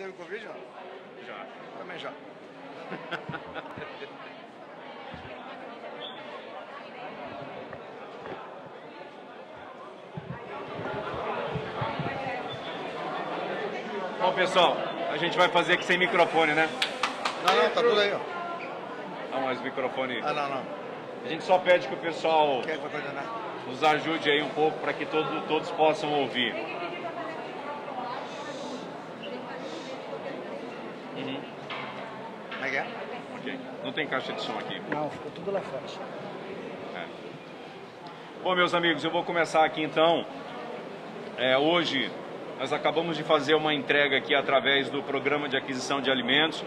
teve Covid, não? Já. Também já. Bom, pessoal, a gente vai fazer aqui sem microfone, né? Não, tá tudo aí, ó. Não, mas o microfone... Ah, não. A gente só pede que o pessoal Quem é que vai coordenar? nos ajude aí um pouco para que todos possam ouvir. Como é que é? Ok. Não tem caixa de som aqui. Não, ficou tudo lá fora. É. Bom, meus amigos, eu vou começar aqui então. Hoje nós acabamos de fazer uma entrega aqui através do Programa de Aquisição de Alimentos.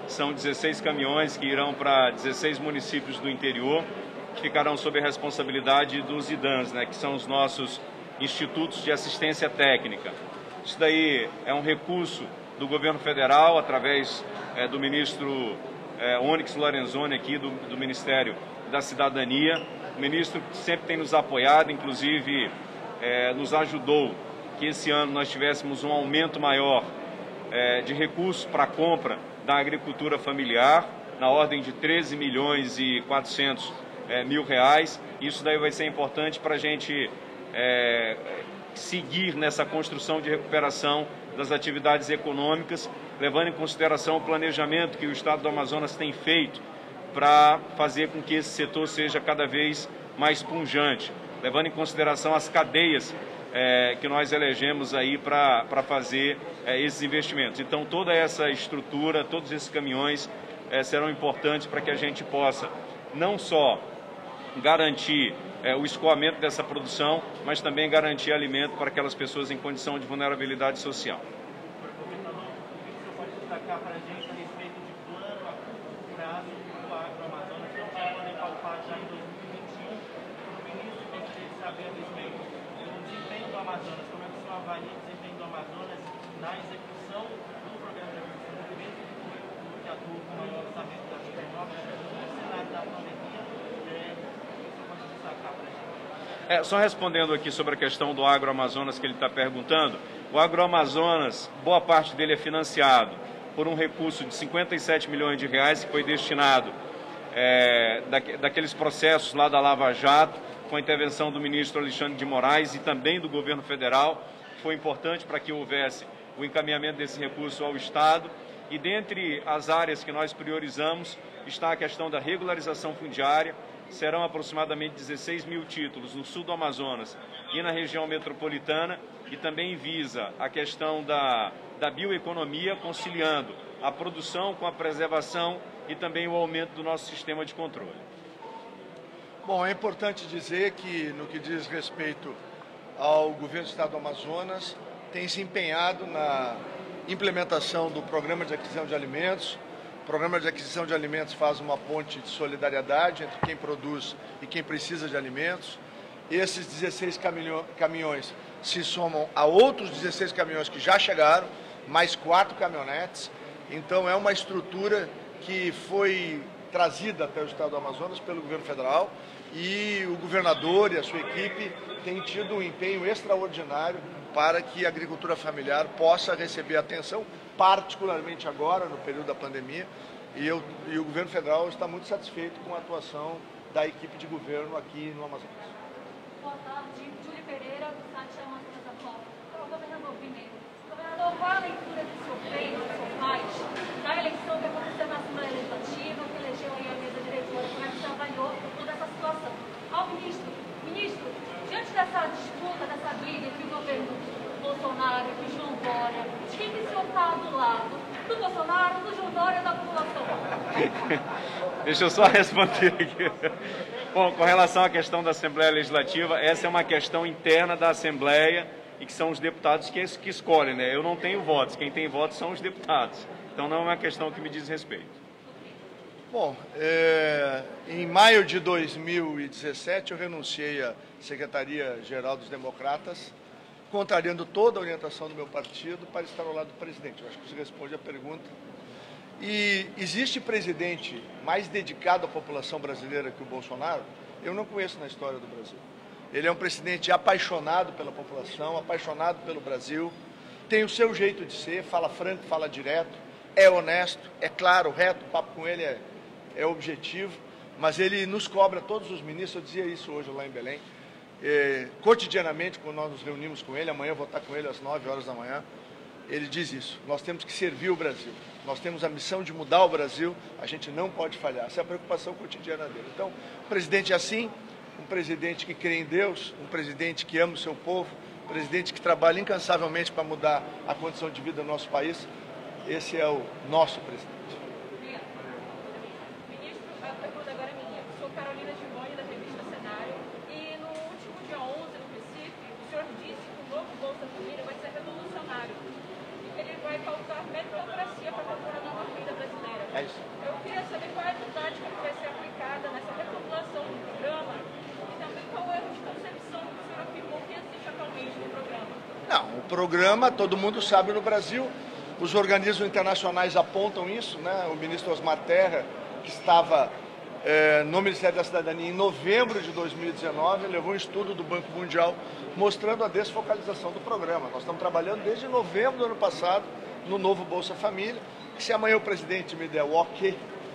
São 16 caminhões que irão para 16 municípios do interior, que ficarão sob a responsabilidade dos IDANs, né, que são os nossos Institutos de Assistência Técnica. Isso daí é um recurso do governo federal, através do ministro Onyx Lorenzoni, aqui do Ministério da Cidadania. O ministro sempre tem nos apoiado, inclusive nos ajudou que esse ano nós tivéssemos um aumento maior de recursos para a compra da agricultura familiar, na ordem de 13 milhões e 400 mil reais. Isso daí vai ser importante para a gente seguir nessa construção de recuperação das atividades econômicas, levando em consideração o planejamento que o Estado do Amazonas tem feito para fazer com que esse setor seja cada vez mais pujante, levando em consideração as cadeias que nós elegemos aí para fazer esses investimentos. Então, toda essa estrutura, todos esses caminhões serão importantes para que a gente possa não só garantir o escoamento dessa produção, mas também garantir alimento para aquelas pessoas em condição de vulnerabilidade social. Pode destacar para a gente a respeito de plano a curto prazo do Agroamazonas, que vai poder palpar já em 2021. O ministro gostaria de saber a respeito do desempenho do Amazonas, como é que o senhor avalia o desempenho do Amazonas na execução do programa de aquisição de alimentos, que atua com o maior orçamento da vida nova, no cenário da pandemia, o senhor pode destacar para a gente? Só respondendo aqui sobre a questão do Agroamazonas que ele está perguntando, o Agroamazonas, boa parte dele é financiado por um recurso de 57 milhões de reais que foi destinado daqueles processos lá da Lava Jato, com a intervenção do ministro Alexandre de Moraes e também do governo federal, que foi importante para que houvesse o encaminhamento desse recurso ao Estado. E dentre as áreas que nós priorizamos está a questão da regularização fundiária. Serão aproximadamente 16 mil títulos no sul do Amazonas e na região metropolitana, e também visa a questão da bioeconomia, conciliando a produção com a preservação e também o aumento do nosso sistema de controle. Bom, é importante dizer que, no que diz respeito ao governo do Estado do Amazonas, tem se empenhado na implementação do Programa de Aquisição de Alimentos. O Programa de Aquisição de Alimentos faz uma ponte de solidariedade entre quem produz e quem precisa de alimentos. Esses 16 caminhões se somam a outros 16 caminhões que já chegaram, mais 4 caminhonetes. Então é uma estrutura que foi trazida até o Estado do Amazonas pelo governo federal, e o governador e a sua equipe têm tido um empenho extraordinário para que a agricultura familiar possa receber atenção, particularmente agora, no período da pandemia, e o governo federal está muito satisfeito com a atuação da equipe de governo aqui no Amazonas. Boa tarde, Júlia Pereira, do site Amazonas Atual. Para o governador primeiro. Governador, qual a leitura que o senhor fez, que o senhor faz, da eleição que aconteceu na Assembleia Legislativa, que elegeu aí a mesa diretora, como é que o senhor avaliou toda essa situação? Ao ministro, diante dessa disputa, dessa briga entre o governo Bolsonaro e João Dória, de quem que o senhor está do lado? Do Bolsonaro, do João Dória ou da população? Deixa eu só responder aqui. Bom, com relação à questão da Assembleia Legislativa, essa é uma questão interna da Assembleia e que são os deputados que escolhem, né? Eu não tenho votos, quem tem votos são os deputados. Então não é uma questão que me diz respeito. Bom, em maio de 2017 eu renunciei à Secretaria-Geral dos Democratas, contrariando toda a orientação do meu partido para estar ao lado do presidente. Eu acho que isso responde à pergunta. E existe presidente mais dedicado à população brasileira que o Bolsonaro? Eu não conheço na história do Brasil. Ele é um presidente apaixonado pela população, apaixonado pelo Brasil, tem o seu jeito de ser, fala franco, fala direto, é honesto, é claro, reto, o papo com ele é objetivo, mas ele nos cobra, todos os ministros, eu dizia isso hoje lá em Belém, cotidianamente, quando nós nos reunimos com ele, amanhã eu vou estar com ele às 9 horas da manhã, ele diz isso, nós temos que servir o Brasil, nós temos a missão de mudar o Brasil, a gente não pode falhar, essa é a preocupação cotidiana dele. Então, um presidente assim, um presidente que crê em Deus, um presidente que ama o seu povo, um presidente que trabalha incansavelmente para mudar a condição de vida do nosso país, esse é o nosso presidente. Ministro, a pergunta agora é minha. Sou Carolina Giboni, da revista Cenário, e no último dia 11, no Recife, o senhor disse que o novo Bolsa Família vai ser revolucionário. Ele vai pautar meritocracia para compor a nova renda brasileira. É isso. Eu queria saber qual é a tática que vai ser aplicada nessa reformulação do programa e também qual é a concepção que o senhor afirmou que existe atualmente no programa. Não, o programa, todo mundo sabe no Brasil, os organismos internacionais apontam isso, né? O ministro Osmar Terra, que estava no Ministério da Cidadania em novembro de 2019, levou um estudo do Banco Mundial mostrando a desfocalização do programa. Nós estamos trabalhando desde novembro do ano passado no novo Bolsa Família. Se amanhã o presidente me der o ok,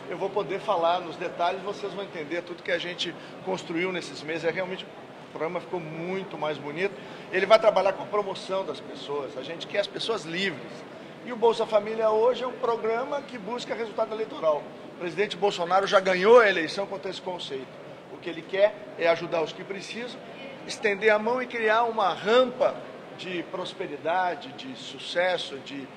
eu vou poder falar nos detalhes, vocês vão entender tudo que a gente construiu nesses meses. Realmente o programa ficou muito mais bonito. Ele vai trabalhar com a promoção das pessoas, a gente quer as pessoas livres. E o Bolsa Família hoje é um programa que busca resultado eleitoral. O presidente Bolsonaro já ganhou a eleição contra esse conceito. O que ele quer é ajudar os que precisam, estender a mão e criar uma rampa de prosperidade, de sucesso, de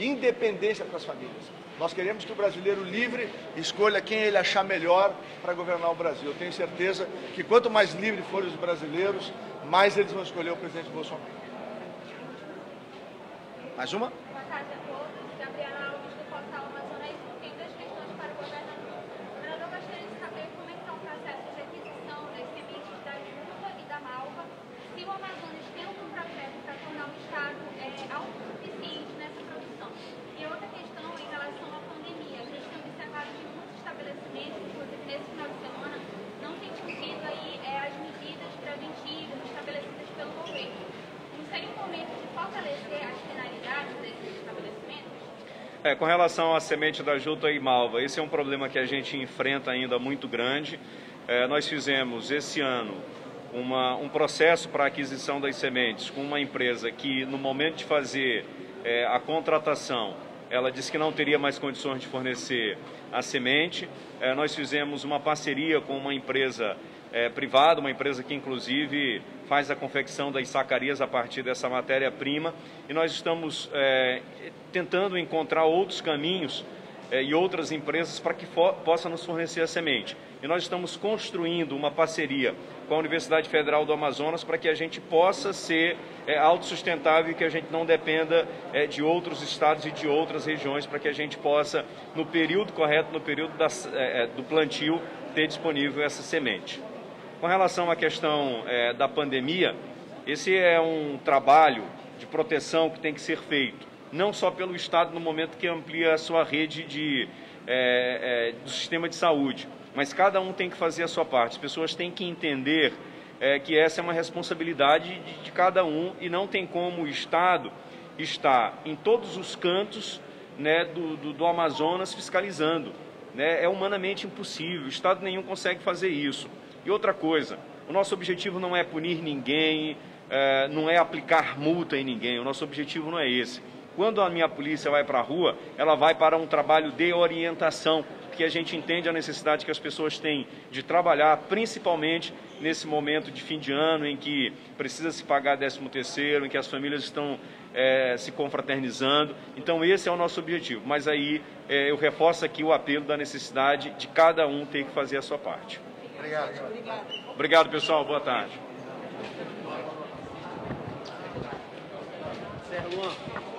independência para as famílias. Nós queremos que o brasileiro livre escolha quem ele achar melhor para governar o Brasil. Eu tenho certeza que quanto mais livres forem os brasileiros, mais eles vão escolher o presidente Bolsonaro. Mais uma? Boa tarde a todos. Gabriela Alves, do portal Amazonas. Tem duas questões para o governador. O governador gostaria de saber como é que está o processo de aquisição das sementes da juta e da malva, se o Amazonas tem algum projeto para tornar o Estado autossuficiente nessa produção. E outra questão em relação à pandemia. A gente tem observado que muitos estabelecimentos, inclusive nesse final de semana, não têm cumprido aí as medidas preventivas estabelecidas pelo governo. Não seria um momento de fortalecer as finalidades desses estabelecimentos? Com relação à semente da juta e malva, esse é um problema que a gente enfrenta ainda muito grande. Nós fizemos esse ano um processo para a aquisição das sementes com uma empresa que, no momento de fazer a contratação, ela disse que não teria mais condições de fornecer a semente. Nós fizemos uma parceria com uma empresa privada, uma empresa que inclusive faz a confecção das sacarias a partir dessa matéria-prima, e nós estamos tentando encontrar outros caminhos e outras empresas para que possam nos fornecer a semente. E nós estamos construindo uma parceria com a Universidade Federal do Amazonas para que a gente possa ser autossustentável e que a gente não dependa de outros estados e de outras regiões, para que a gente possa, no período correto, no período do plantio, ter disponível essa semente. Com relação à questão da pandemia, esse é um trabalho de proteção que tem que ser feito, não só pelo Estado no momento que amplia a sua rede do sistema de saúde, mas cada um tem que fazer a sua parte. As pessoas têm que entender que essa é uma responsabilidade de cada um e não tem como o Estado estar em todos os cantos, né, do Amazonas fiscalizando. É humanamente impossível, Estado nenhum consegue fazer isso. E outra coisa, o nosso objetivo não é punir ninguém, não é aplicar multa em ninguém, o nosso objetivo não é esse. Quando a minha polícia vai para a rua, ela vai para um trabalho de orientação, porque a gente entende a necessidade que as pessoas têm de trabalhar, principalmente nesse momento de fim de ano, em que precisa se pagar 13º, em que as famílias estão se confraternizando. Então esse é o nosso objetivo, mas aí eu reforço aqui o apelo da necessidade de cada um ter que fazer a sua parte. Obrigado. Obrigado, pessoal. Boa tarde. Luan.